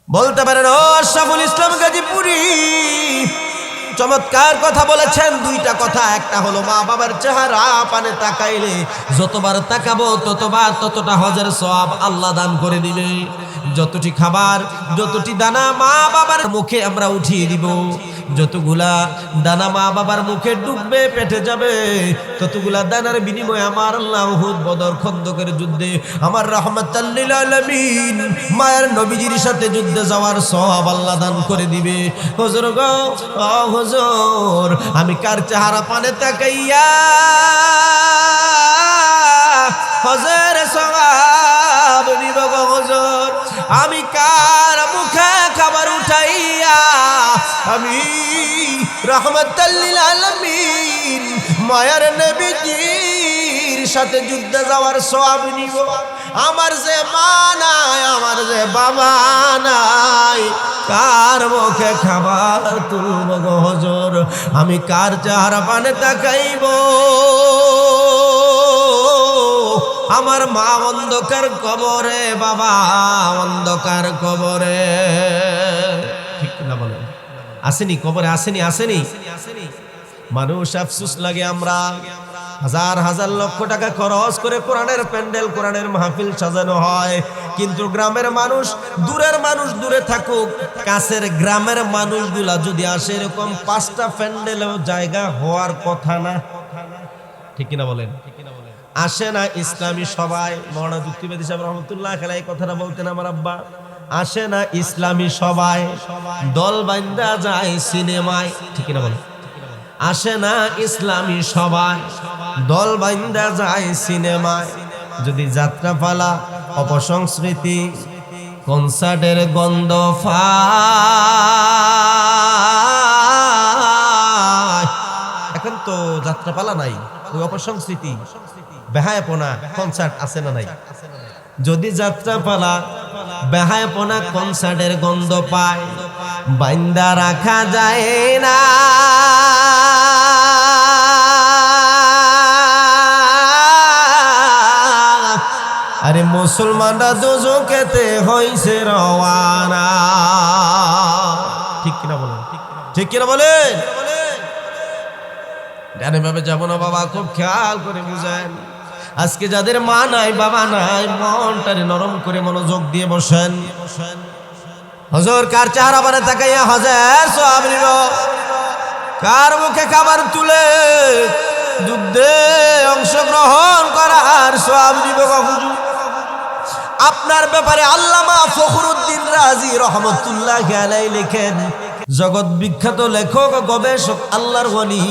বলতে পারেন ও আশরাফুল ইসলাম গাজীপুরি চমৎকার কথা বলেছেন। দুইটা কথা, একটা হলো মা বাবার চেহারা পানে তাকাইলে যতবার তাকাবো ততবার ততটা হজের সওয়াব আল্লাহ দান করে দিবে। যতটি খাবার যতটি দানা মা বাবার মুখে আমরা উঠিয়ে দিব, যতগুলা দানা মা বাবার মুখে ডুববে পেটে যাবে, ততগুলা দানার বিনিময়ে আমার আল্লাহ উহুদ বদর খন্দকের যুদ্ধে আমার রাহমাতাল লিল আলামিন মায়ের নবীজির সাথে যুদ্ধে যাওয়ার সওয়াব আল্লাহ দান করে দিবে। হুজুর গো ও হুজুর, আমি কার চেহারা পানে তাকাইয়া হজের সওয়াব নিব গো হুজুর? আমি কার মুখে খাবার উঠাইয়া আমি রাহমাতাল লিল আলামিন মায়ের নবীজির সাথে যুদ্ধে যাওয়ার সওয়াব নিব? আমার যে মা নাই, আমার যে বাবা নাই, কার মুখে খাবার তুলব গো হুজুর? আমি কার চেহারা পানে তাকাইব? আমার মা অন্ধকার কবরে, বাবা অন্ধকার কবরে। ঠিক না বলেন? আসেনি কবরে? আসেনি? আসেনি? মানুষ আফসোস লাগে, আমরা হাজার হাজার লক্ষ টাকা খরচ করে কোরআনের প্যান্ডেল কোরআনের মাহফিল সাজানো হয়, কিন্তু গ্রামের মানুষ, দূরের মানুষ দূরে থাকুক, কাছের গ্রামের মানুষগুলা যদি আসে, এরকম 5টা প্যান্ডেলেও জায়গা হওয়ার কথা না। ঠিক কিনা বলেন? আসে না ইসলামী সবাই? মৌলানা যুক্তিবাদী সাহেব রহমতুল্লাহ আলাইহি এই কথাটা বলতেন আমার আব্বা। আসে না ইসলামী সবাই? দল বান্ধা যায় সিনেমায়। ঠিক কিনা বলেন? আসে না ইসলামী সবাই? দল বান্ধা যায় সিনেমায়। যদি যাত্রাপালা, অপসংস্কৃতি, কনসার্টের গন্ধ পায়, এখন তো যাত্রাপালা নাই, ওই অপসংস্কৃতি, বেহায়াপনা, কনসার্ট আছে না নাই? যদি যাত্রাপালা, বেহায়াপনা, কনসার্টের গন্ধ পায়, বাইন্দা রাখা যায় না। আরে মুসলমানরা দোজখেতে হইছে রওয়ানা। ঠিক কিনা বলেন? ঠিক কিনা বলেন? ডানে ভাবে যাবো না বাবা, খুব খেয়াল করে বুঝেন। আজকে যাদের মা নাই, বাবা নাই, মনটারে নরম করে মনোযোগ দিয়ে বসেন। হুজুর কার চেহারা পানে তাকাইয়া হজের সওয়াব নিব? কার মুখে খাবার তুলে যুদ্ধে অংশগ্রহণ করার সওয়াব নিব গো হুজুর? আপনার ব্যাপারে আল্লামা ফখরুদ্দিন রাজি রহমতুল্লাহি আলাইহি লেখেন, জগৎ বিখ্যাত লেখক গবেষক আল্লাহর ওলি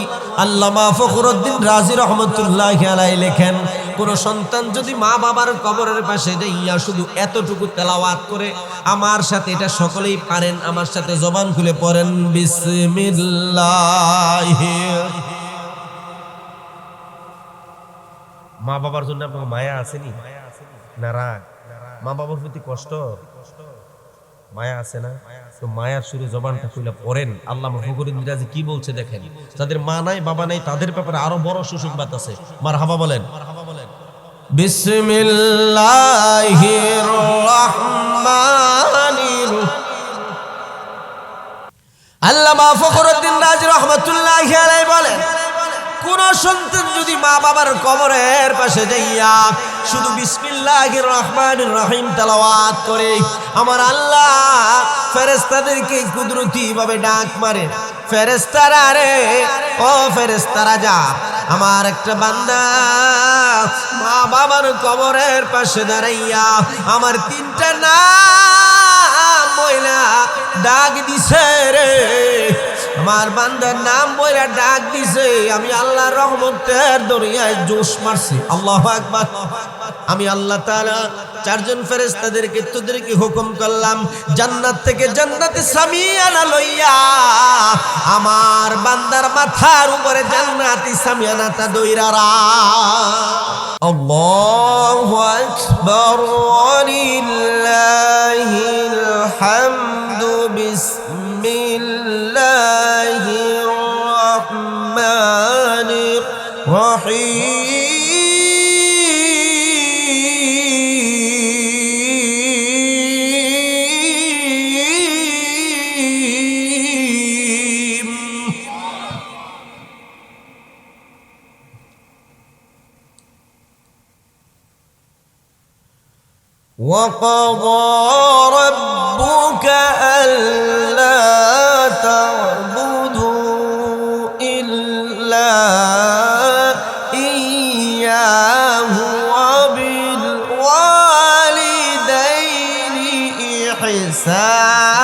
আল্লামা ফখরুদ্দিন রাজি রহমতুল্লাহি আলাইহি লেখেন, কোন সন্তান যদি মা বাবার কবরের পাশে যাইয়া শুধু এতটুকু তেলাওয়াত করে, আমার সাথে এটা সকলেই পারেন, আমার সাথে জবান খুলে পড়েন বিসমিল্লাহ। মা বাবার জন্য আপনার মায়া আসেনি? না রাগ? মা বাবার প্রতি কষ্ট, মায়া আছে না? তো মায়ার সুরে জবানটা খুলে পড়েন। আল্লামা ফখরুদ্দিন রাজি কি বলছে দেখেন। যাদের মা নাই, বাবা নাই, তাদের ব্যাপারে আরো বড় সুসংবাদ আছে। মারহাবা বলেন। বিসমিল্লাহির রহমানির আল্লামা ফখরুদ্দিন রাজি রাহমাতুল্লাহি আলাইহি বলেন, কোন সন্তান যদি মা বাবার কবরের পাশে যাইয়া শুধু বিসমিল্লাহির রহমানির রহিম তেলাওয়াত করে, আমার আল্লাহ ফেরেশতাদেরকে কুদরতি ভাবে ডাক মারে, ফেরেশতারা রে ও ফেরেশতারা যা, আমার একটা বান্দা মা বাবার কবরের পাশে দাঁড়াইয়া আমার 3টা নাম বইলা ডাক দিছে রে, আমার বান্দার নাম বইলা ডাক দিছে, আমি আল্লাহর রহমতের দরিয়ায় জোশ মারছি। আল্লাহু আকবার। আমি আল্লাহ তাআলা 4জন ফেরেশতাদেরকে তোদেরকে হুকুম করলাম, জান্নাত থেকে জান্নাতে সামিয়ানা লইয়া আমার বান্দার মাথার উপরে জান্নাতি সামিয়ানাটা দইরা রাখ। আল্লাহু আকবার ওয়ালিল্লাহিল হামদু। বিসমিল্লাহির রহমানির রহিম। وقضى ربك ألا تعبدوا إلا إياه وبالوالدين إحسانا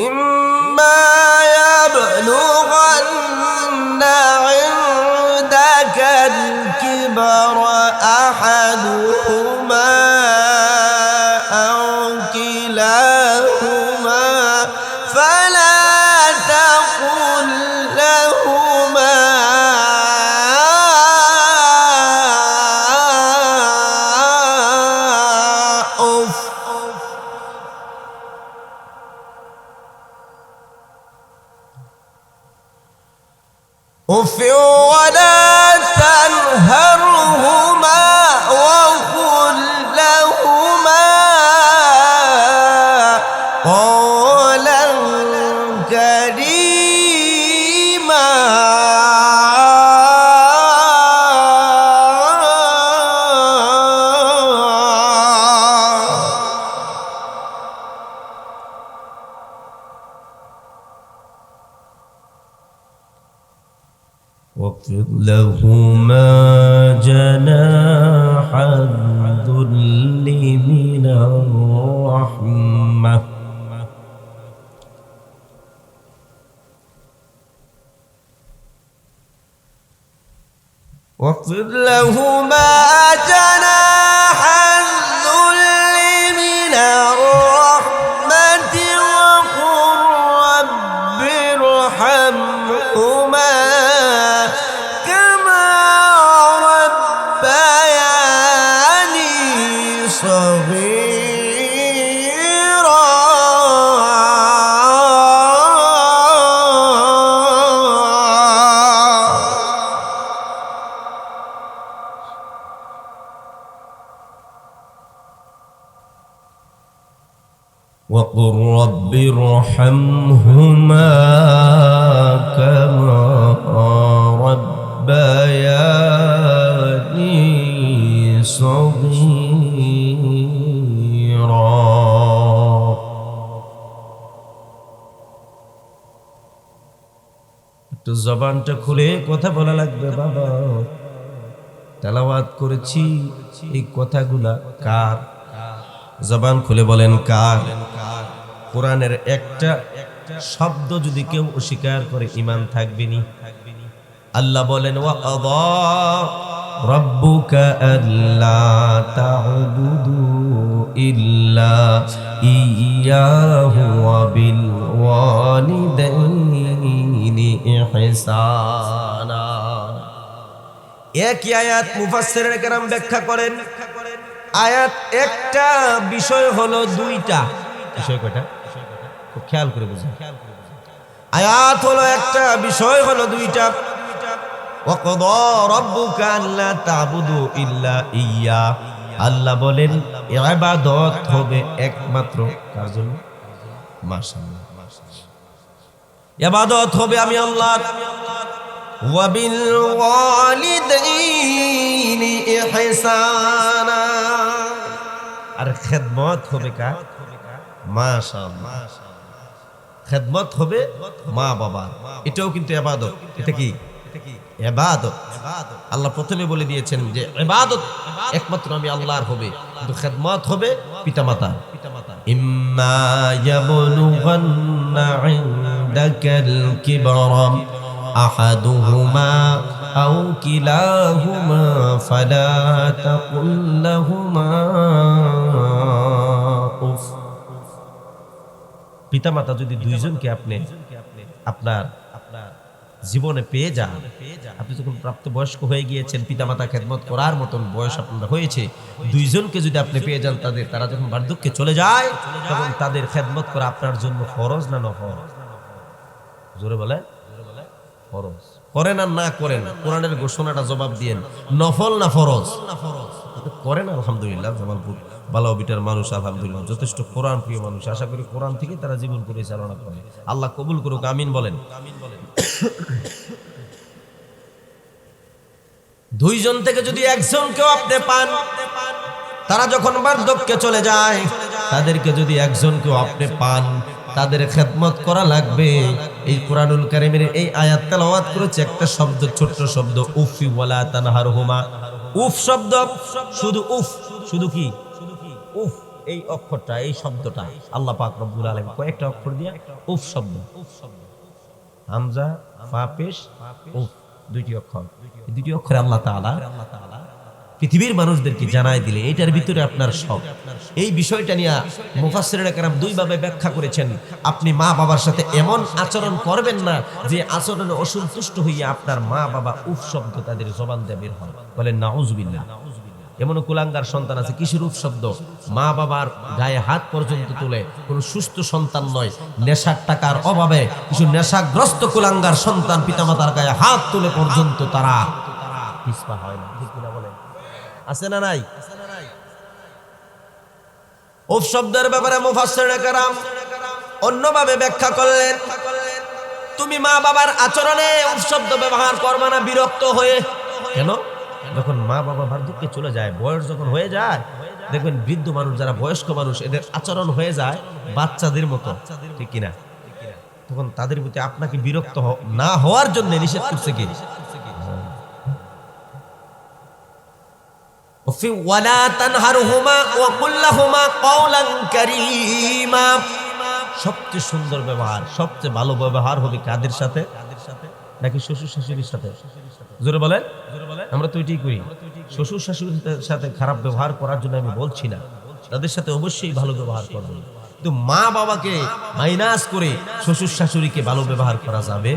إما يبلغن عندك الكبر أحدهما أو كلاهما فلا تقل لهما أف أف ولا تنهرهما وقل لهما قولا كريما واخفض لهما جناح الذل من الرحمة واخفض لهما جناح الذل من الرحمة وقل رب ارحمهما كما ربياني صغيرا وقل رب ارحمهما كما ربياني صغيرا একটু জবানটা খুলে কথা বলা লাগবে বাবা। তেলাওয়াত করেছি, এই কথাগুলা কার? জবান খুলে বলেন কার? কোরআনের একটা শব্দ যদি কেউ অস্বীকার করে ঈমান থাকবে না। আল্লাহ বলেন ওয়াকাযা রাব্বুকা আল্লা তা'বুদু ইল্লা ইয়্যাহু ওয়া বিল ওয়ালিদাইনি ইহসানা। একই আয়াত মুফাসসিরিন কেরাম ব্যাখ্যা করেন, আয়াত একটা বিষয় হলো দুইটা বিষয়। কয়টা? খুব খেয়াল করে বুঝুন। আয়াত হলো একটা, বিষয় হলো দুইটা। ওয়াকাযা রাব্বুকা আল্লা তা'বুদু ইল্লা ইয়্যা, আল্লাহ বলেন ইবাদত হবে একমাত্র কার জন্য? মাশাআল্লাহ, ইবাদত হবে আমি আল্লাহর। ওয়া বিল ওয়ালিদাইনি ইহসানা, আর খেদমত হবে কার? মাশাআল্লাহ, খেদমত হবে মা বাবার। এটাও কিন্তু ইবাদত। এটা কি ইবাদত? আল্লাহ প্রথমে বলে দিয়েছেন যে ইবাদত একমাত্র আমি আল্লাহর হবে, কিন্তু খেদমত হবে পিতামাতা। ইম্মা ইয়াবলুগান্না ইনদাকাল কিবরা আহাদুহুমা আও কিলাহুমা ফালা তাকুল লাহুমা উফ। পিতামাতা যদি দুইজনকে আপনি আপনার জীবনে পেয়ে যান, আপনি যখন প্রাপ্তবয়স্ক হয়ে গিয়েছেন, পিতামাতা খেদমত করার মতন বয়স আপনার হয়েছে, দুইজনকে যদি আপনি পেয়ে যান, তারা যখন বার্ধক্যে চলে যায়, তখন তাদের খেদমত করা আপনার জন্য ফরজ না নফল? জোরে বলে ফরজ। করেন আর না করেন, কোরআনের ঘোষণাটা জবাব দিয়েন, নফল না ফরজ? করেন আলহামদুলিল্লাহ। জামালপুর বালাউবিটার মানুষ আলহামদুলিল্লাহ যথেষ্ট কোরআন প্রিয় মানুষ। আশা করি কোরআন থেকে তারা জীবন পরিচালনা করে। আল্লাহ কবুল করুক, আমিন বলেন। দুইজন থেকে যদি একজনকেও আপনি পান, তারা যখন বার্ধক্যে চলে যায়, তাদেরকে যদি একজনকেও আপনি পান, তাদের খেদমত করা লাগবে। এই কুরআনুল কারীমের এই আয়াত তেলাওয়াত করেছে একটা শব্দ, ছোট্ট শব্দ, উফি ওয়ালা তানহারহুমা। উফ শব্দ, শুধু উফ, শুধু কি উফ, এই অক্ষরটা, এই শব্দটা আল্লাহ পাক রব্বুল আলামিন কয়েকটা অক্ষর দিয়ে উফ শব্দ, হামজা ফা পেশ উফ, দুইটি অক্ষর। এই দুইটি অক্ষরে আল্লাহ তাআলা পৃথিবীর মানুষদেরকে জানাই দিলে এটার ভিতরে আপনার সব। এই বিষয়টা নিয়ে মুফাসসিরিনে কেরাম দুই ভাবে ব্যাখ্যা করেছেন। আপনি মা বাবার সাথে এমন আচরণ করবেন না যে আচরণে অসন্তুষ্ট হইয়া আপনার মা বাবা উফ শব্দ তাদের জবান দিয়ে বের হয়। বলেন নাউজুবিল্লাহ। এমন কুলাঙ্গার সন্তান আছে, কিসের উফ শব্দ? মা বাবার গায়ে হাত পর্যন্ত তুলে, কোন সুস্থ সন্তান নয়, নেশার টাকার অভাবে কিছু নেশাগ্রস্ত কুলাঙ্গার সন্তান পিতামাতার গায়ে হাত তুলে পর্যন্ত তারা পিছপা হয় না। ঠিক কিনা বলেন? আছে না নাই? উফ শব্দের ব্যাপারে মুফাসসিরিনে কেরাম অন্যভাবে ব্যাখ্যা করলেন, তুমি মা বাবার আচরণে উফ শব্দ ব্যবহার করবে না বিরক্ত হয়ে। কেন? যখন মা বাবা বার্ধক্যে চলে যায়, বয়স যখন হয়ে যায়, দেখবেন বৃদ্ধ মানুষ যারা বয়স্ক মানুষ, এদের আচরণ হয়ে যায় বাচ্চাদের মতো, ঠিক কিনা? তখন তাদের প্রতি আপনাকে বিরক্ত না হওয়ার জন্য নিষেধ করছে কি? ওয়ালা তানহারহুমা ওয়া কুল লাহুমা কওলান কারীমা। সবচেয়ে সুন্দর ব্যবহার, সবচেয়ে ভালো ব্যবহার হবে কাদের সাথে? নাকি শ্বশুর শাশুড়ির সাথে? জোরে বলেন। আমরা তো এটাই করি। শ্বশুর শাশুড়ির সাথে খারাপ ব্যবহার করার জন্য আমি বলছি না, তাদের সাথে অবশ্যই ভালো ব্যবহার করবেন। কিন্তু মা বাবাকে মাইনাস করে শ্বশুর শাশুড়িকে ভালো ব্যবহার করা যাবে?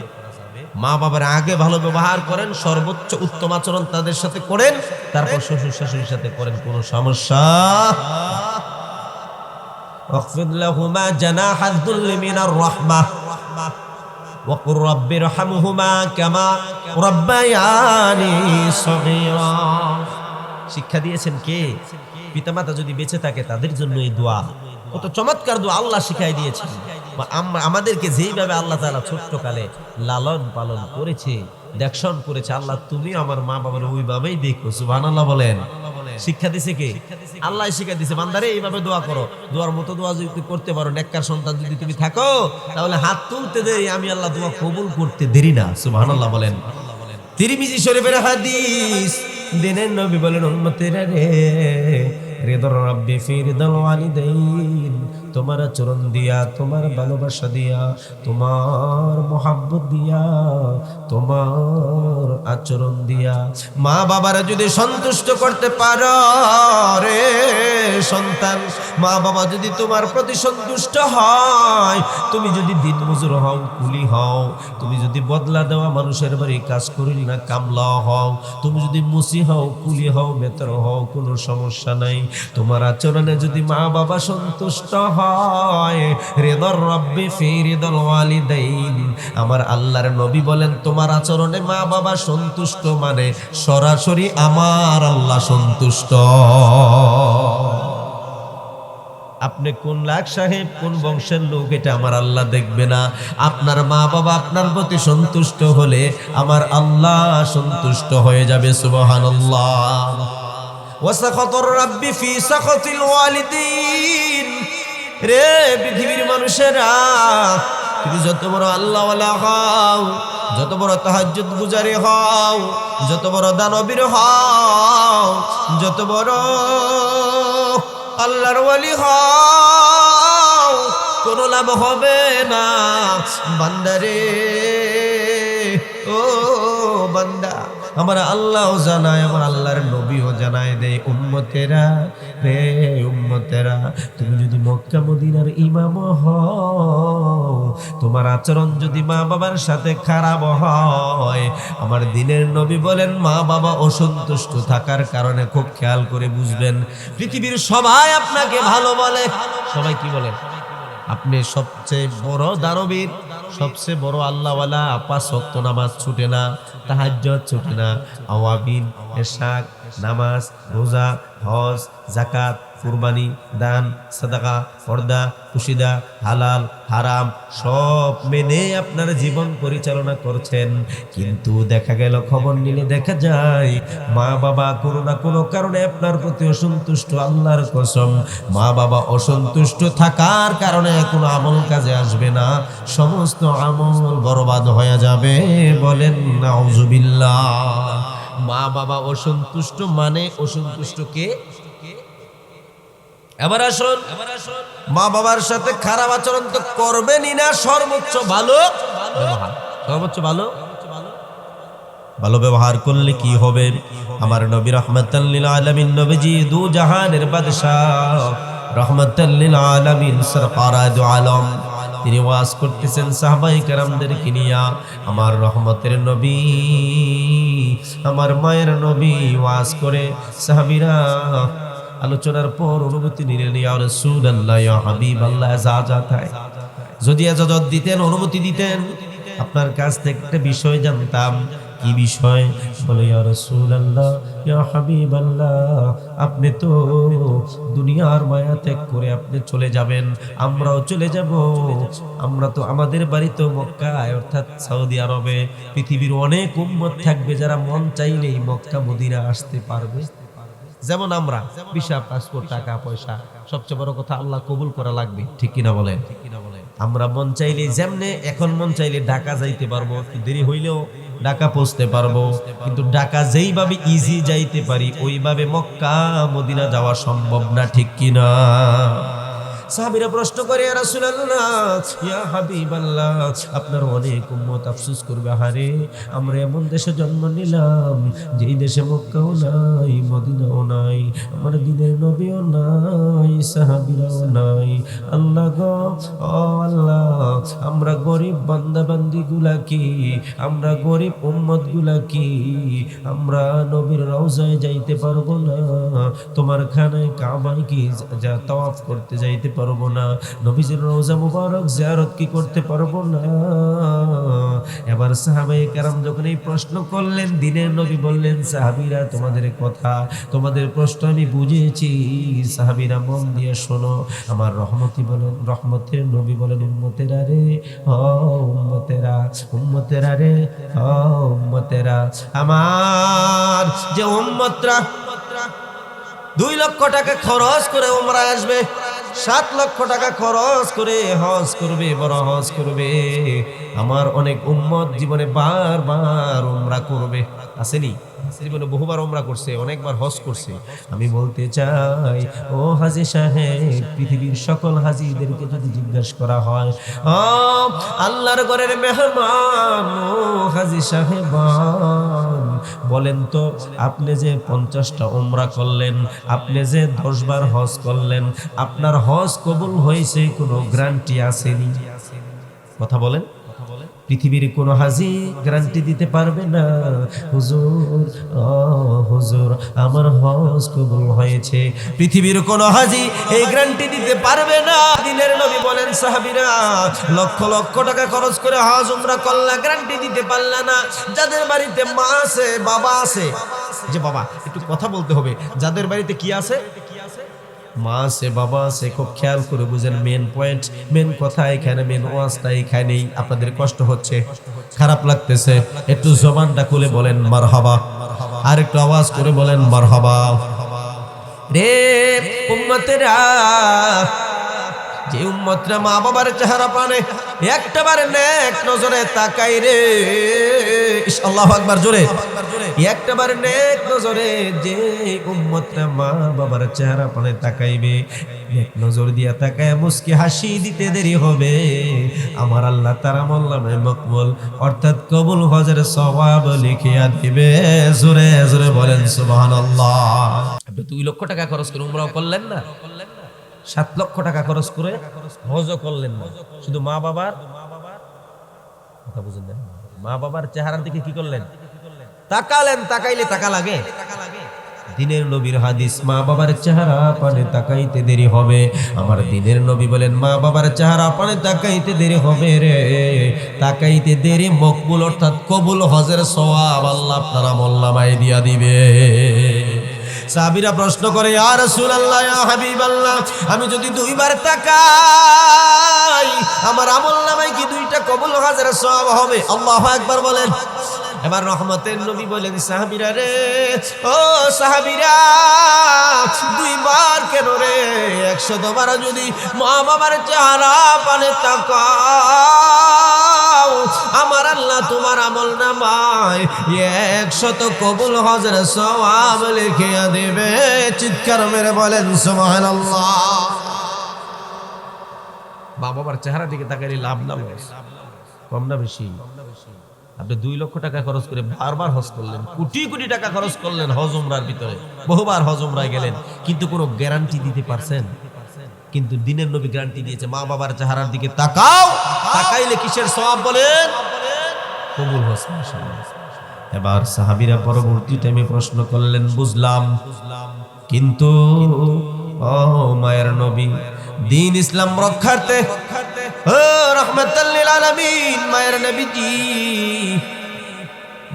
মা বাবার আগে ভালো ব্যবহার করেন, সর্বোচ্চ উত্তম আচরণ তাদের সাথে করেন, তারপর শ্বশুর শাশুড়ির সাথে করেন, কোনো সমস্যা। ওয়াখফিদ লাহুমা জানাহাদ যুল্লি মিনার রাহমাহ ওয়া কুর রাব্বিরহামহুমা কামা রাব্বায়ানি সগীরা। শিক্ষা দিয়েছেন কে? পিতামাতা যদি বেঁচে থাকে তাদের জন্য এই দোয়া, কত চমৎকার দোয়া আল্লাহ শিখাই দিয়েছেন। আমাদেরকে যেইভাবে আল্লাহ তাআলা ছোট্ট কালে লালন পালন করেছে, দেখশন করেছে, আল্লাহ তুমি আমার মা বাবার ওইভাবেই দেখো। সুবহানাল্লাহ বলেন। শিক্ষা দিছে কে? আল্লাহ শিক্ষা দিছে, বান্দারে এইভাবে দোয়া করো। দোয়ার মতো দোয়া যদি তুমি করতে পারো, নেককার সন্তান যদি তুমি থাকো, তাহলে হাত তুলতে দেরি, আমি আল্লাহ দোয়া কবুল করতে দেরি না। সুবহানাল্লাহ বলেন। তিরমিজি শরীফের হাদিস, দিনের নবী বলেন, উম্মতেরা রে, রিদর রাব্বি ফি রিদাল ওয়ালিদাইন, তোমার আচরণ দিয়া, তোমার ভালোবাসা দিয়া, তোমার মোহাব্বত দিয়া, তোমার আচরণ দিয়া মা বাবারা যদি সন্তুষ্ট করতে পারো রে সন্তান, মা বাবা যদি তোমার প্রতি সন্তুষ্ট হয়, তুমি যদি দিনমজুর হও, কুলি হও, তুমি যদি বদলা দেওয়া মানুষের বাড়ি কাজ করি না কামলা হও, তুমি যদি মুসি হও, কুলি হও, বেতর হও, কোনো সমস্যা নাই। তোমার আচরণে যদি মা বাবা সন্তুষ্ট হয়, রিদর রাব্বি ফি রিদাল ওয়ালিদাইন, আমার আল্লাহর নবী বলেন, তোমার আচরণে মা বাবা সন্তুষ্ট মানে সরাসরি আমার আল্লাহ সন্তুষ্ট। আপনি কোন লাখ সাহেব, কোন বংশের লোক, এটা আমার আল্লাহ দেখবে না। আপনার মা বাবা আপনার প্রতি সন্তুষ্ট হলে আমার আল্লাহ সন্তুষ্ট হয়ে যাবে। সুবহানাল্লাহ। ওয়াসাখাতুর রাব্বি ফি সাখাতিল ওয়ালিদিন। রে পৃথিবীর মানুষেরা, তুমি যত বড় আল্লাহওয়ালা হও, যত বড় তাহাজ্জুদ গুজারি হও, যত বড় দানবীর হও, যত বড় আল্লাহর ওয়ালি হও, কোনো লাভ হবে না বান্দারে। ও বান্দা, আমার আল্লাহও জানায়, আমার আল্লাহর নবীও জানায় দেয়, উম্মতেরা রে উম্মতেরা, তুমি যদি মক্কা মদিনার ইমাম হও, তোমার আচরণ যদি মা বাবার সাথে খারাপ হয়, আমার দিনের নবী বলেন, মা বাবা অসন্তুষ্ট থাকার কারণে, খুব খেয়াল করে বুঝবেন, পৃথিবীর সবাই আপনাকে ভালো বলে। সবাই কি বলে? আপনি সবচেয়ে বড় দানবীর, সবচেয়ে বড় আল্লাহওয়ালা, 5 ওয়াক্ত নামাজ ছুটে না, তাহাজ্জুদ ছুটে না, আওয়াবিন, ইশাক, নামাজ, রোজা, হজ, যাকাত, কুরবানি, দান, সাদাকা, পর্দা, কুশিদা, হালাল হারাম সব মেনে আপনার জীবন পরিচালনা করছেন। কিন্তু দেখা গেল, খবর নিলে দেখা যায় মা বাবা কোনো না কোনো কারণে আপনার প্রতি অসন্তুষ্ট। আল্লাহর কসম, মা বাবা অসন্তুষ্ট থাকার কারণে কোনো আমল কাজে আসবে না, সমস্ত আমল বরবাদ হয়ে যাবে। বলেন নাউজুবিল্লাহ। মা বাবা অসন্তুষ্ট মানে অসন্তুষ্ট কে? এবার আসুন, মা বাবার সাথে খারাপ আচরণ তো করবেনই না, সর্বোচ্চ ভালো ব্যবহার, সর্বোচ্চ ভালো ব্যবহার করলে কি হবে? আমার নবী রাহমাতাল লিল আলামিন, নবীজি দু জাহানের বাদশাহ, রাহমাতাল লিল আলামিন, সরকার দু আলম, তিনি ওয়াজ করতেছেন সাহাবায়ে কেরামদেরকে নিয়া। আমার রহমতের নবী, আমার মায়ের নবী ওয়াজ করে সাহাবীরা আলোচনার পর অনুমতি নিলেন, ইয়া রাসূলুল্লাহ, ইয়া হাবিবাল্লাহ, যদি ইজাজত দিতেন, অনুমতি দিতেন, আপনার কাছ থেকে একটা বিষয় জানতাম। কি বিষয়? বলে, ইয়া রাসূলুল্লাহ, ইয়া হাবিবাল্লাহ, আপনি তো দুনিয়ার মায়া ত্যাগ করে আপনি চলে যাবেন, আমরাও চলে যাব। আমরা তো, আমাদের বাড়ি তো মক্কায়, অর্থাৎ সৌদি আরবে। পৃথিবীর অনেক উম্মত থাকবে যারা মন চাইলেই মক্কা মদিনা আসতে পারবে। যেমন আমরা, ভিসা, পাসপোর্ট, টাকা পয়সা, সবচেয়ে বড় কথা আল্লাহ কবুল করা লাগবে, ঠিক কিনা বলেন? আমরা মন চাইলে, যেমনে এখন মন চাইলে ঢাকা যাইতে পারবো, দেরি হইলেও ঢাকা পৌঁছতে পারবো, কিন্তু ঢাকা যেইভাবে ইজি যাইতে পারি ওইভাবে মক্কা মদিনা যাওয়া সম্ভব না, ঠিক কিনা? সাহাবীরা প্রশ্ন করে, ইয়া রাসূলুল্লাহ, ইয়া হাবিবাল্লাহ, আপনার অনেক উম্মত আফসোস করবে, হারে আমরা এমন দেশে জন্ম নিলাম যেই দেশে মক্কাও নাই, মদিনাও নাই, আমার দিনের নবীও নাই, সাহাবীরাও নাই। আল্লাহ গো, ও আল্লাহ, আমরা গরিব বান্দা বান্দি গুলা কি, আমরা গরিব উম্মত গুলা কি, আমরা নবীর রওজায় যাইতে পারবো না, তোমার খানায় কাবায় কি যা তাওয়াফ করতে যাইতে পারবো না, নবীজির রওজা মুবারক জিয়ারত কি করতে পারবো না। এবার সাহাবায়ে কেরাম যখন এই প্রশ্ন করলেন, দিনের নবী বললেন, সাহাবীরা তোমাদের কথা, তোমাদের প্রশ্ন আমি বুঝেছি, সাহাবীরা মন দিয়ে শোনো। আমার রহমতের নবী বলেন, উম্মতেরা রে, ও উম্মতেরা, উম্মতেরা রে, ও উম্মতেরা, আমার যে উম্মতরা 2 লক্ষ টাকা খরচ করে উমরা আসবে, 7 লক্ষ টাকা খরচ করে হজ করবে, বড় হজ করবে, আমার অনেক উম্মত জীবনে বারবার উমরা করবে, আসেনি? জীবনে বহুবার উমরা করছে, অনেকবার হজ করছে। আমি বলতে চাই, ও হাজী সাহেব, পৃথিবীর সকল হাজীদেরকে যদি জিজ্ঞাসা করা হয়, ও আল্লাহর ঘরের মেহমান, ও হাজী সাহেব, বলেন তো, আপনি যে 50টা উমরা করলেন, আপনি যে 10 বার হজ করলেন, আপনার হজ কবুল হয়েছে কোনো গ্যারান্টি আসেনি? কথা বলেন। পৃথিবীর কোন হাজী গ্যারান্টি দিতে পারবে না, হুজুর, ও হুজুর, আমার হজ কবুল হয়েছে। পৃথিবীর কোন হাজী এই গ্যারান্টি দিতে পারবে না। দিনের নবী বলেন, সাহাবীরা লক্ষ লক্ষ টাকা খরচ করে হজ উমরা করলা, গ্যারান্টি দিতে পারলা না। যাদের বাড়িতে মা আছে, বাবা আছে, যে বাবা একটু কথা বলতে হবে, যাদের বাড়িতে কি আছে, মা আছে, বাবা আছে, খুব খেয়াল করে বুঝেন, মেন পয়েন্ট, মেন কথা এখানে, মেন ওয়াজটা এখানেই। আপনাদের কষ্ট হচ্ছে, খারাপ লাগতেছে, একটু জবানটা খুলে বলেন মারহাবা, আর একটু আওয়াজ করে বলেন মারহাবা। রে উম্মতেরা, যে উম্মতরা মা বাবার চেহারা পানে একটাবার নেক নজরে তাকাই রে, আল্লাহু আকবার, জোরে একটাবার নেক নজরে যে উম্মতরা মা বাবার চেহারা পানে তাকাইবে, নেক নজর দিয়া তাকায় মুস্কি হাসি দিতে দেরি হবে, আমার আল্লাহ তাআলা মোল্লামে মকবুল অর্থাৎ কবুল হজের সওয়াব লিখিয়া দিবে। জোরে জোরে বলেন সুবহানাল্লাহ। আপনি 2 লক্ষ টাকা খরচ করে উমরাও করলেন না, 7 লক্ষ টাকা খরচ করে হজও করলেন না, শুধু মা বাবার কথা বুঝেন না, মা বাবার চেহারার দিকে কি করলেন, তাকালেন। তাকাইলে টাকা লাগে, দিনের নবীর হাদিস, মা বাবার চেহারা পানে তাকাইতে দেরি হবে। আমার দিনের নবী বলেন মা বাবার চেহারা পানে তাকাইতে দেরি হবে রে, তাকাইতে দেরি মকবুল অর্থাৎ কবুল হজের সওয়াব আল্লাহ আপনার আমলনামায় দিয়া দিবে। সাহাবীরা প্রশ্ন করে, ইয়া রাসূলুল্লাহ, ইয়া হাবিবাল্লাহ, আমি যদি দুইবার তাকাই আমার আমলনামায় কি দুইটা কবুল হজের সওয়াব হবে? আল্লাহু আকবার বলেন। এবার রহমতের নবী বলেন, সাহাবীরা রে, ও সাহাবীরা, দুইবার কেন রে, 100 বার যদি মা বাবার চেহারা পানে তাকাও আমার আল্লাহ তোমার আমলনামায় 100 কবুল হজের সওয়াব লিখিয়া দেবে। চিৎকার মেরে বলেন সুবহানাল্লাহ। মা বাবার চেহারা দিকে তাকাইলে লাভ না লস, কম না বেশি? আপনি 2 লক্ষ টাকা খরচ করে বারবার হজ করলেন, কোটি কোটি টাকা খরচ করলেন হজ উমরার ভিতরে, বহুবার হজ উমরায় গেলেন, কিন্তু কোনো গ্যারান্টি দিতে পারছেন? কিন্তু দিনের নবী গ্যারান্টি দিয়েছে, মা বাবার চেহারার দিকে তাকাও, তাকাইলে কিসের সওয়াব বলেন? কবুল হজ। এবার সাহাবীরা পরবর্তী টাইমে প্রশ্ন করলেন, বুঝলাম, কিন্তু ও মায়ের নবী, দ্বীন ইসলাম রক্ষার্থে, ও রাহমাতাল লিল আলামিন মায়ের নবীজি,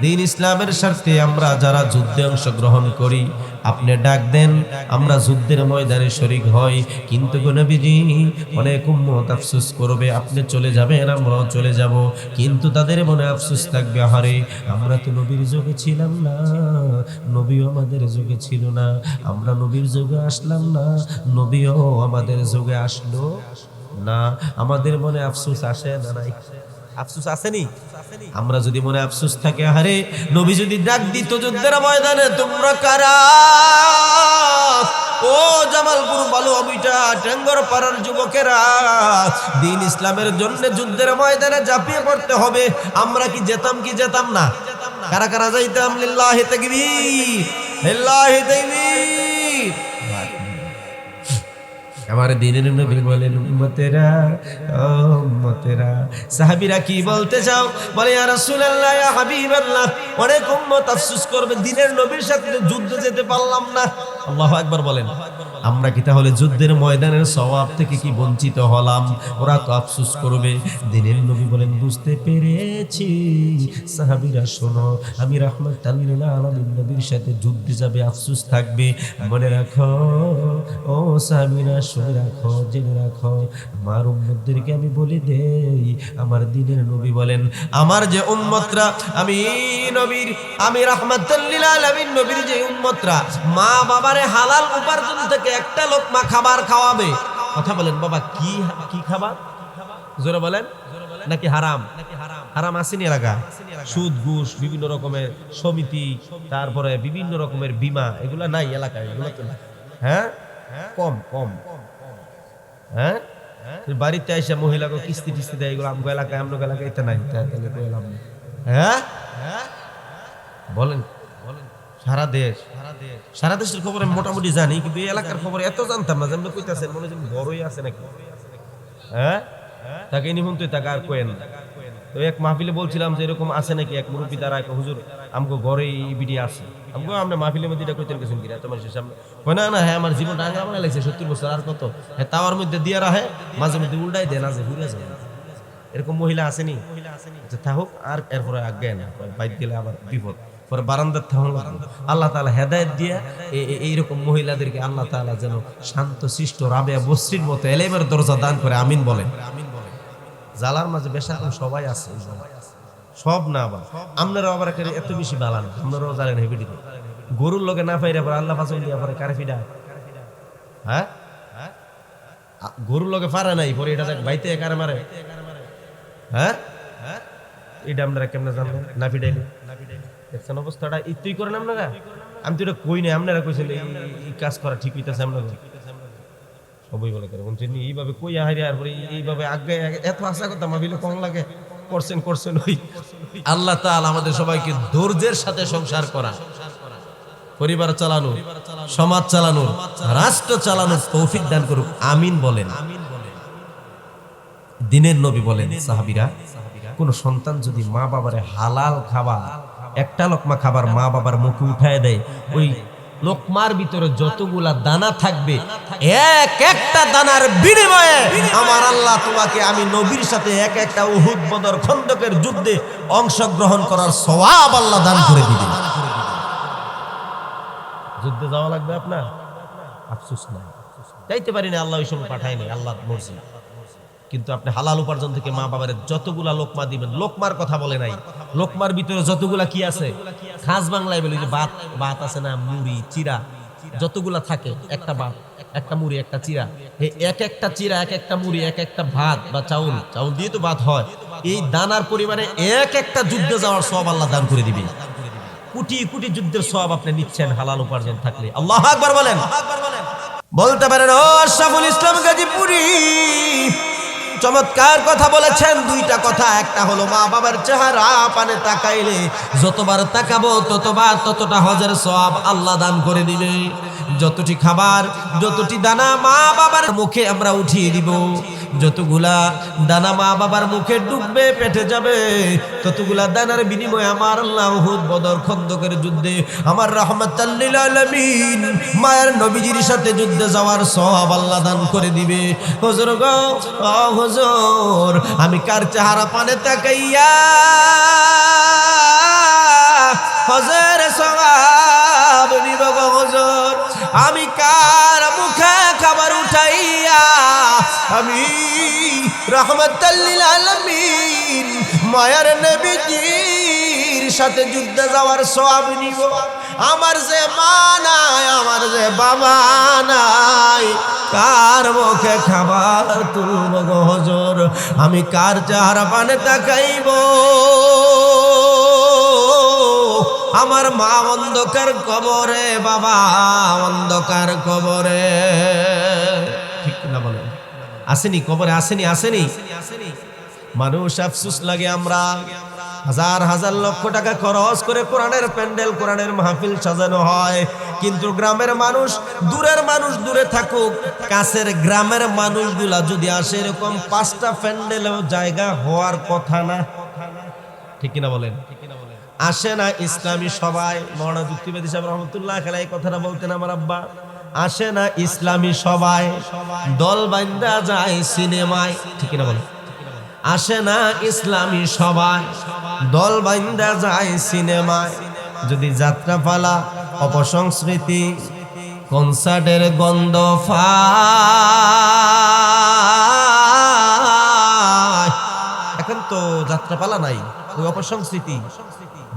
দ্বীন ইসলামের স্বার্থে আমরা যারা যুদ্ধে অংশগ্রহণ করি আপনি ডাক দেন, আমরা যুদ্ধের ময়দানে শরীক হই, কিন্তু গো নবীজি অনেক উম্মত আফসোস করবে, আপনি চলে যাবেন আমরাও চলে যাব, কিন্তু তাদের মনে আফসোস থাকবে, আরে আমরা তো নবীর যুগে ছিলাম না, নবীও আমাদের যুগে ছিল না, আমরা নবীর যুগে আসলাম না, নবীও আমাদের যুগে আসলো না। আমাদের মনে আফসোস আসে না? নাই আফসোস আসেনি? আমরা যদি মনে আফসোস থাকে, আরে নবী যদি ডাক দিত যুদ্ধের ময়দানে, তোমরা কারা? ও জামালপুর, বালুয়া বিটা, টেঙ্গর পাড়ার যুবকেরা, দ্বীন ইসলামের জন্য যুদ্ধের ময়দানে ঝাঁপিয়ে পড়তে হবে, আমরা কি যেতাম কি যেতাম না? কারা কারা যাইতাম? লিল্লাহি তাকবীর, লিল্লাহি তাকবীর। আমার দিনের নবী বলেন, উম্মতেরা, ও উম্মতেরা, সাহাবীরা কি বলতে চাও? বলে, ইয়া রাসূলুল্লাহ, ইয়া হাবিবাল্লাহ, অনেক উম্মত আফসোস করবে দিনের নবীর সাথে যুদ্ধে যেতে পারলাম না। আল্লাহু আকবার বলেন। আমরা কি তাহলে যুদ্ধের ময়দানের সওয়াব থেকে কি বঞ্চিত হলাম? ওরা তো আফসোস করবে। দিনের নবী বলেন, বুঝতে পেরেছি। সাহাবীরা শোনো, আমি রাহমাতাল লিল আলামিন নবীর সাথে যুদ্ধে যাবে, আফসোস থাকবে, মনে রাখো ও সাহাবীরা, শুনে রাখো, জেনে রাখো, আমার উম্মতদেরকে আমি বলে দেই, আমার দিনের নবী বলেন, আমার যে উম্মতরা, আমি নবীর, আমি রাহমাতাল লিল আলামিন নবীর যে উম্মতরা মা বাবারে হালাল উপার্জন থেকে একটা লোকমা খাবার খাওয়াবে। কথা বলেন বাবা, কি কি খাবার? জোরে বলেন। নাকি হারাম? হারাম আসেনি এলাকা? সুদ, ঘুষ, বিভিন্ন রকমের সমিতি, তারপরে বিভিন্ন রকমের বীমা, এগুলা নাই এলাকায়? এগুলো তো হ্যাঁ কম কম। হ্যাঁ, বাড়িতে এসে মহিলাকে কিস্তি টিস্তি দেয়, এগুলো আমগো এলাকায়, আমগো এলাকায় এটা নাই। হ্যাঁ বলেন, সারা দেশের খবর আমি মোটামুটি জানি, কিন্তু এই এলাকার খবর এত জানতাম না। যেমন কইতাছেন মনে হয় বড়ই আছে নাকি। হ্যাঁ, তাকে নিমন্ত্রণ তুই তাকে আর কোয়েন। তো এক মাহফিলে বলছিলাম যে এরকম আছে নাকি, এক মুরব্বী দ্বারা হুজুর আমগো ঘরে বিডি আছে। আমগো আমরা মাহফিলের মধ্যে এটা কইতেন কিছু কিনা তোমার শেষ সামনে হয় না না। হ্যাঁ, আমার জীবনটা আগে আমার লাগছে 70 বছর, আর কত? হ্যাঁ, তাওয়ার মধ্যে দিয়ে রাখে, মাঝে মধ্যে উল্টাই দেয়, না যে ঘুরে যায়। এরকম মহিলা আসেনি? আচ্ছা থাকুক, আর এরপরে আজ্ঞা না, বাইক গেলে আবার বিপদ। পরে বারান্দার থাকুন, আল্লাহ তাআলা হেদায়েত দিয়ে এইরকম মহিলাদেরকে আল্লাহ তাআলা যেন শান্ত শিষ্ট রাবেয়া বসরির মতো এলেমের দরজা দান করে। আমিন বলেন। জালার মাঝে বেশার সবাই আছে, সব না। আবার আপনারা আবার এত বেশি বালান, আপনারাও জানেন হেবিটি গরুর লগে না পাইরা পরে আল্লাহ পাচন দিয়া পরে কারে ফিডা। হ্যাঁ, গরুর লগে পারে নাই, পরে এটা বাইতে কারে মারে। হ্যাঁ, এটা আপনারা কেমনে জানবেন? না ফিডাইলে দেখছেন অবস্থাটা তুই করেন আপনারা। আমি তো এটা কই নাই, আপনারা কইছেন এই কাজ করা ঠিক হইতেছে। আমরা সবাই বলে করে বলছেন এইভাবে কই হারি, আর পরে এইভাবে আগে এত আশা করতাম ভাবিলে কম লাগে। করছেন ওই আল্লাহ তাআলা আমাদের সবাইকে ধৈর্যের সাথে সংসার করা, পরিবার চালানো, সমাজ চালানো, রাষ্ট্র চালানোর তৌফিক দান করুক। আমিন বলেন। দিনের নবী বলেন, সাহাবীরা, কোন সন্তান যদি মা বাবারে হালাল খাবার, একটা লোকমা খাবার মা বাবার মুখে উঠায় দেয়, ওই লোকমার ভিতরে যতগুলা দানা থাকবে এক একটা দানার বিনিময়ে আমার আল্লাহ তোমাকে আমি নবীর সাথে এক একটা উহুদ বদর খন্দকের যুদ্ধে অংশগ্রহণ করার সওয়াব আল্লাহ দান করে দিবেন। যুদ্ধে যাওয়া লাগবে আপনার, আফসোস নাই, যাইতে পারি না, আল্লাহ ওই সময় পাঠায়নি, আল্লাহ মর্জি। কিন্তু আপনি হালাল উপার্জন থেকে মা বাবার যতগুলা লোকমা দিবেন, লোকমার কথা বলে নাই, লোকমার ভিতরে যতগুলা কি আছে, খাস বাংলায় বলি যে ভাত, ভাত আছে না, মুড়ি চিরা যতগুলা থাকে, একটা ভাত একটা মুড়ি একটা চিরা, এক একটা চিরা এক একটা মুড়ি এক একটা ভাত বা চাউল, চাউল দিয়ে তো ভাত হয়, এই দানার পরিমাণে এক একটা যুদ্ধে যাওয়ার সব আল্লাহ দান করে দিবে। কোটি কোটি যুদ্ধের সব আপনি নিচ্ছেন হালাল উপার্জন থাকলে। আল্লাহু আকবার বলেন। বলতে পারেন ও আশরাফুল ইসলাম গাজীপুরি চমৎকার কথা বলেছেন। দুইটা কথা, একটা হলো মা বাবার চেহারা পানে তাকাইলে যতবার তাকাবো ততবার ততটা হজের সওয়াব আল্লাহ দান করে দিবে। যতটি খাবার যতটি দানা মা বাবার মুখে আমরা উঠিয়ে দিব, যতগুলা দানা মা বাবার মুখে ডুববে পেটে যাবে, ততগুলা দানার বিনিময়ে আমার আল্লাহ উহুদ বদর খন্দকের যুদ্ধে আমার রাহমাতাল লিল আলামিন মায়ের নবীজির সাথে যুদ্ধে যাওয়ার সওয়াব আল্লাহ দান করে দিবে। হুজুর গো ও হুজুর, আমি কার চেহারা পানে তাকাইয়া হজের সওয়াব নিব গো হুজুর? আমি কার মুখে খাবার উঠাইয়া আমি রাহমাতাল লিল আলামিন মায়ার নবীজির সাথে যুদ্ধে যাওয়ার সওয়াব নিব? আমার যে মা নাই, আমার যে বাবা নাই, কার মুখে খাবার তুলব গো হুজুর? আমি কার চেহারা পানে তাকাইব? আমার মা অন্ধকার কবরে, বাবা অন্ধকার কবরে। ঠিক না বলেন? আসেনি কবরে, আসেনি আসেনি? মানুষ আফসোস লাগে, আমরা হাজার হাজার লক্ষ টাকা খরচ করে কোরআনের প্যান্ডেল কোরআনের মাহফিল সাজানো হয়, কিন্তু গ্রামের মানুষ, দূরের মানুষ দূরে থাকুক, কাছের গ্রামের মানুষগুলা যদি আসে, এরকম 5টা প্যান্ডেলেও জায়গা হওয়ার কথা না। ঠিক কিনা বলেন? আসে না ইসলামী সবাই? মওলানা যুক্তিবাদী সাহেব রহমতুল্লাহ আলাইহি এই কথাটা বলতেন আমার আব্বা। আসে না ইসলামী সবাই, দল বান্ধা যায় সিনেমায়। ঠিক কিনা বলেন? আসে না ইসলামী সবাই, দল বান্ধা যায় সিনেমায়। যদি যাত্রাপালা, অপসংস্কৃতি, কনসার্টের গন্ধ ফায়, এখন তো যাত্রাপালা নাই, ওই অপসংস্কৃতি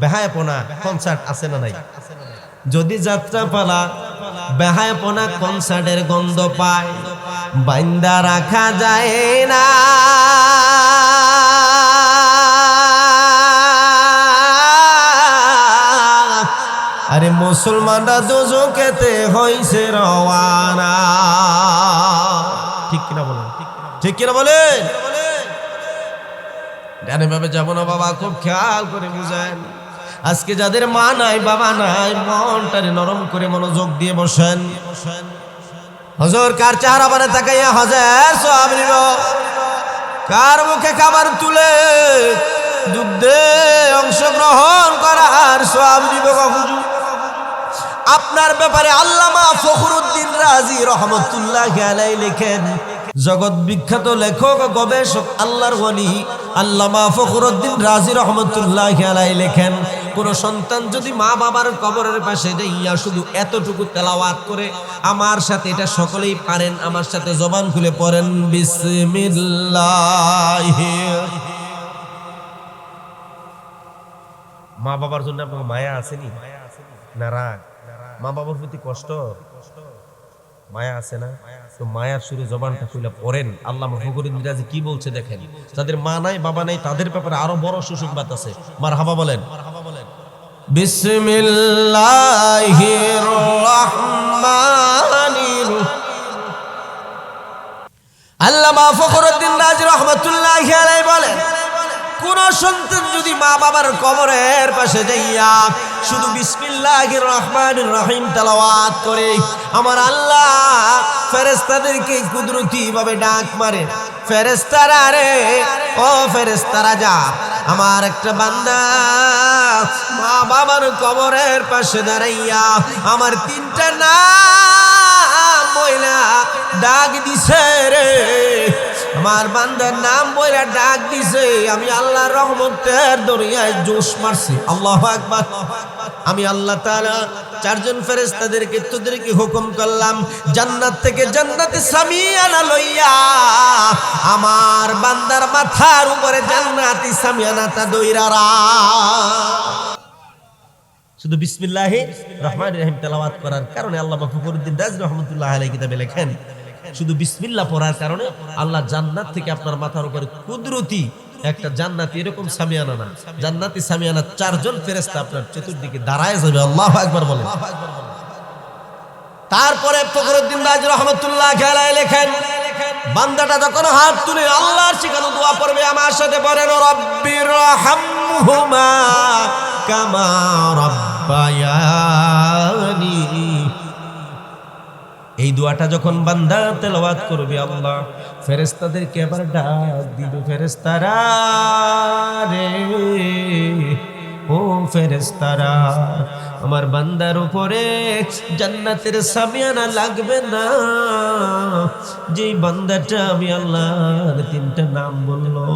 বেহায়াপনা কনসার্ট আছে না নাই? যদি যাত্রাপালা বেহায়াপনা কনসার্টের গন্ধ পায়, বাইন্দা রাখা যায় না। আরে মুসলমানরা দোজখেতে হইছে রওয়ানা। ঠিক কিনা বলেন? ঠিক কিনা বলেন? ডানে ভাবে যাবো না বাবা, খুব খেয়াল করে বুঝেন। আজকে যাদের মা নাই বাবা নাই, মনটারে নরম করে মনোযোগ দিয়ে বসেন। হুজুর কার চেহারা বানে তাকাইয়া হজের সওয়াব নিব? কার মুখে খাবার তুলে যুদ্ধে অংশগ্রহণ করার সওয়াব নিব গো হুজুর? আপনার ব্যাপারে আল্লামা ফখরুদ্দিন রাজি রহমতুল্লাহি আলাইহি লেখেন, জগৎ বিখ্যাত লেখক গবেষক আল্লাহর ওলি আল্লামা ফখরুদ্দিন রাজি রহমতুল্লাহি আলাইহি লেখেন, কোন সন্তান যদি মা বাবার কবরের পাশে যাইয়া শুধু এতটুকু তেলাওয়াত করে, আমার সাথে এটা সকলেই পারেন, আমার সাথে জবান খুলে পড়েন বিসমিল্লাহ। মা বাবার জন্য আপনার মায়া আসেনি না? রাগ? মা বাবার প্রতি কষ্ট, মায়া আছে না? তো মায়ার সুরে জবানটা খুলে পড়েন। আল্লামা ফখরুদ্দিন রাজি কি বলছে দেখেন। যাদের মা নাই বাবা নাই তাদের ব্যাপারে আরো বড় সুসংবাদ আছে। মারহাবা বলেন। বিসমিল্লাহির রহমানির আল্লামা ফখরুদ্দিন রাজি রাহমাতুল্লাহি আলাইহি বলেন, কোন সন্তান যদি মা বাবার কবরের পাশে যাইয়া শুধু বিসমিল্লাহির রহমানির রহিম তেলাওয়াত করে, আমার আল্লাহ ফেরেশতাদেরকে কুদরতি ভাবে ডাক মারে, ফেরেশতারা রে ও ফেরেশতারা যা, আমার একটা বান্দা মা বাবার কবরের পাশে দাঁড়াইয়া আমার তিনটা নাম বইলা ডাক দিছে রে, আমার বান্দার নাম বইলা ডাক দিছে। আমি আল্লাহর রহমতের দরিয়ায় জোশ মারছি। আল্লাহু আকবার। আমি আল্লাহ তাআলা চারজন ফেরেশতাদেরকে তোদেরকে হুকুম করলাম, জান্নাত থেকে জান্নাতে সামিয়ানা লইয়া আমার বান্দার মাথার উপরে জান্নাতি সামিয়ানাটা দইরারা। শুধু বিসমিল্লাহির রহমানির রহিম তেলাওয়াত করার কারণে আল্লামা ফখরুদ্দিন রাজি রাহমাতুল্লাহ আলাইহি কিতাবে লেখেন, শুধু বিসমিল্লাহ পড়ার কারণে আল্লাহ জান্নাত থেকে আপনার মাথার উপরে কুদরতি একটা জান্নাতি এরকম সামিয়ানা না, জান্নাতি সামিয়ানা চারজন ফেরেশতা আপনার চতুর্দিকে দাঁড়ায় যাবে। আল্লাহু আকবার বলেন। তারপরে ফখরুদ্দিন রাজি রাহমাতুল্লাহ আলাইহি লেখেন, বান্দাটা যখন হাত তুলে আল্লাহর শিখানো দোয়া পড়বে, আমার সাথে পড়েন রব্বির রহমহুমা কামা রাব্বায়ানি। এই দোয়াটা যখন বান্দা তেলাওয়াত করবে, আল্লাহ ফেরেশতাদেরকে আবার ডাক দিবে, ফেরেশতারা রে, ও ফেরেশতারা, আমার বান্দার উপরে জান্নাতের সামিয়ানা লাগবে না। যেই বান্দাটা আমি আল্লাহর তিনটা নাম বললো,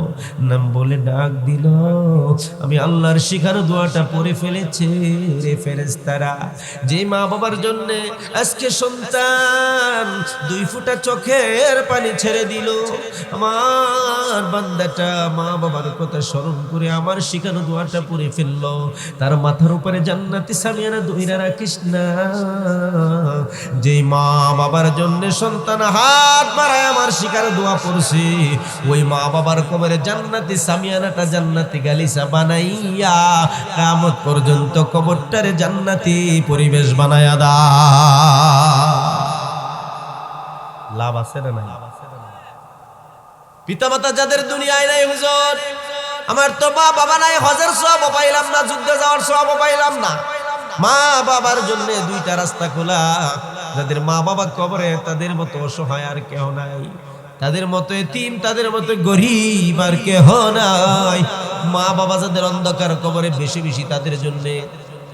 নাম বলে ডাক দিল, আমি আল্লাহর শিখানো দোয়াটা পড়ে ফেলেছে রে ফেরেশতারা। যে মা বাবার জন্য আজকে সন্তান 2 ফোঁটা চোখের পানি ছেড়ে দিল, আমার বান্দাটা মা বাবার কথা স্মরণ করে আমার শিখানো দোয়াটা পড়ে ফেললো, তার মাথার উপরে জান্নাতি সামিয়ানা দইরা রাখিস না। যে মা বাবার জন্য সন্তান হাত বাড়ায় আমার শিখানো দোয়া পড়ছে, ওই মা বাবার কবরে জান্নাতি সামিয়ানাটা জান্নাতি গালিচা বানাইয়া কিয়ামত পর্যন্ত কবরটারে জান্নাতি পরিবেশ বানায়া দা। লাভ আছে না নাই? পিতামাতা যাদের দুনিয়ায় নাই, হুজুর আমার তো মা বাবা নাই, হজের সওয়াবও পাইলাম না, যুদ্ধে যাওয়ার সওয়াবও পাইলাম না। মা বাবার জন্য 2টা রাস্তা খোলা, যাদের মা বাবা কবরে তাদের মতো অসহায় আর কেহ নাই, তাদের মতো এতিম, তাদের মতো গরিব আর কেহ নাই। মা বাবা যাদের অন্ধকার কবরে, বেশি বেশি তাদের জন্য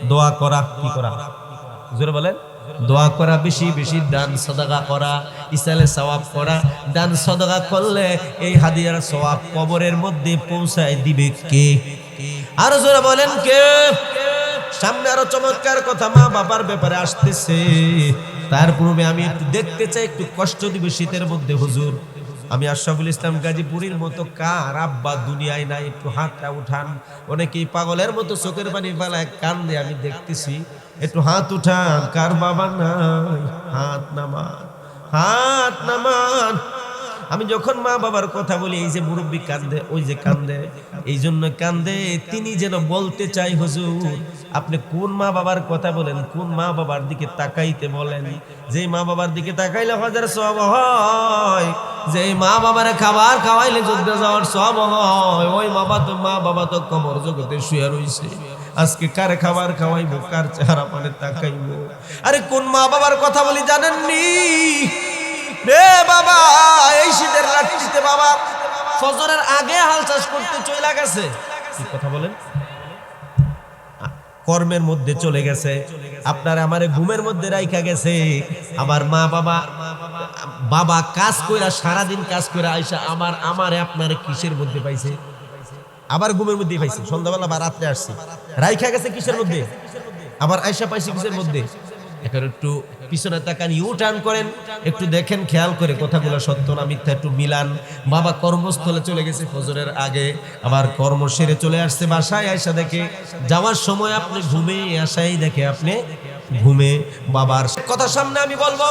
দোয়া করা। কি করা? জোরে বলেন। দোয়া করা, বেশি বেশি দান সাদাকা করা, ইসালে সওয়াব করা। দান সাদাকা করলে এই হাদিয়ার সওয়াব কবরের মধ্যে পৌঁছায় দিবে কে? আর জোরে বলেন কে? সামনে আরো চমৎকার কথা মা বাবার ব্যাপারে আসতেছে, তার পূর্বে আমি একটু দেখতে চাই, একটু কষ্ট দিবে শীতের মধ্যে। হুজুর আমি আশরাফুল ইসলাম গাজীপুরীর মতো কার আব্বা দুনিয়ায় নাই? একটু হাতটা উঠান। অনেকেই পাগলের মতো চোখের পানি ফেলায় কান্দে, আমি দেখতেছি। একটু হাত উঠান, কার বাবা নাই? হাত নামান, হাত নামান। আমি যখন মা বাবার কথা বলি, এই যে মুরব্বী কান্দে, ওই যে কান্দে, এই জন্য কান্দে তিনি যেন বলতে চাই, হুজুর আপনি কোন মা বাবার কথা বলেন, কোন মা বাবার দিকে তাকাইতে বলেন? যে মা বাবার দিকে তাকাইলে হজের সওয়াব হয়, যে মা বাবারে খাবার খাওয়াইলে যুদ্ধে যাওয়ার সওয়াব হয়, ওই মা বাবা তো কবর জগতে শুয়ে রইছে। আজকে কার খাবার খাওয়াইবো, কার চেহারা পানে তাকাইবো? আরে কোন মা বাবার কথা বলি জানেননি রে বাবা? এই শীতের রাত্রিতে বাবা ফজরের আগে হাল চাষ করতে চলে গেছে। কি কথা বলেন? কর্মের মধ্যে চলে গেছে, আপনার আমারে ঘুমের মধ্যে রাইখা গেছে। আমার মা বাবা কাজ কইরা, সারাদিন কাজ কইরা আইসা আমারে আপনারে কিসের মধ্যে পাইছে? আবার ঘুমের মধ্যে পাইছে। সন্ধ্যাবেলা বা রাত্রে আসছে, রাইখা গেছে কিসের মধ্যে? আবার আইসা পাইছে কিসের মধ্যে? এখন একটু পিছনে তাকান, ইউ টার্ন করেন, একটু দেখেন, খেয়াল করে কথাগুলো সত্য না মিথ্যা একটু মিলান। বাবা কর্মস্থলে চলে গেছে ফজরের আগে, আবার কর্ম সেরে চলে আসছে বাসায়, আয়সা দেখে যাওয়ার সময় আপনি ঘুমে, আসাই দেখে আপনি ঘুমে। বাবার কথা সামনে আমি বলবো,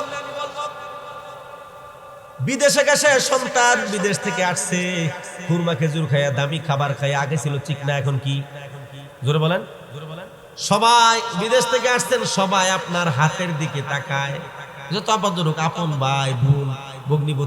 বিদেশে গেছে সন্তান, বিদেশ থেকে আসছে, খুরমা খেজুর খায়া, দামি খাবার খায়। আগে ছিল চিকনা, এখন কি? জোরে বলেন। সবাই বিদেশ থেকে আসছেন, সবাই আপনার হাতের দিকে তাকায়। যত আপন ভাই বোন ভগ্নিপতি